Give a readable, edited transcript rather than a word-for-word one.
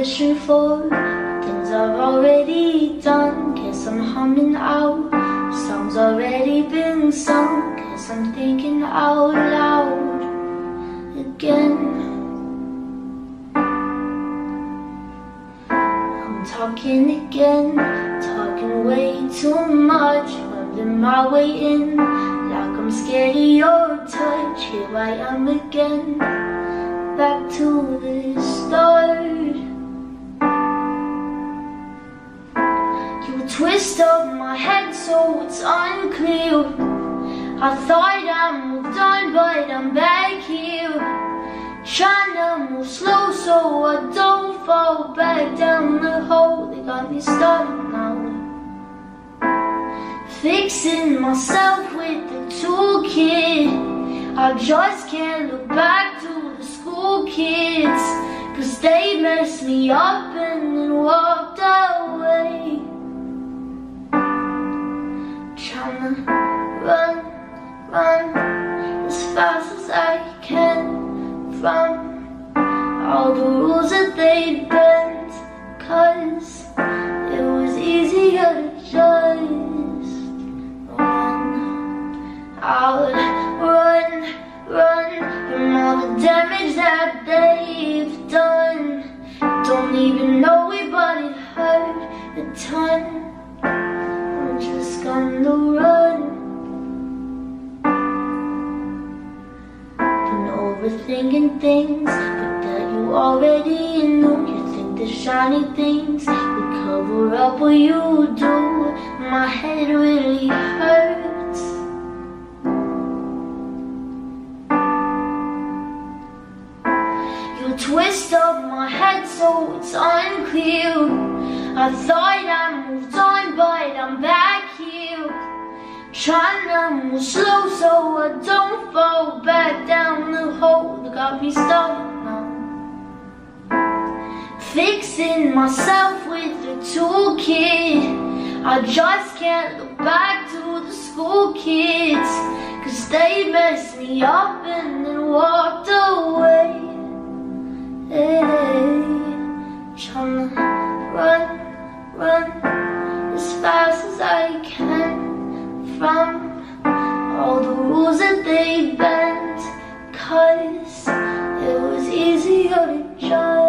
wishing for, things I've already done. Guess I'm humming out songs already been sung. Guess I'm thinking out loud again. I'm talking again, talking way too much, finding my way in like I'm scared of your touch. Here I am again, back to the start. You twist up my head so it's unclear. I thought I moved on, but I'm back here, trying to move slow so I don't fall back down the hole. They got me stuck now, fixing myself with the toolkit. I just can't look back to the school kids, 'cause they messed me up and then walked away. Trying to run as fast as I can from all the rules that they bent, 'cause it was easier to just run. I'll run from all the damage that they've done. Don't even know it, but it hurt a ton. I'm just gonna run. Been overthinking things, but that you already knew. You think the shiny things would cover up what you do. My head really hurts. You twist up my head so it's unclear. I thought I moved on, but I'm back here, trying to move slow so I don't fall back down the hole that got me stuck now. Fixing myself with the toolkit. I just can't look back to the school kids, 'cause they messed me up and then walked away. Hey, trying to run as fast as I can from all the rules that they bent, 'cause it was easier to just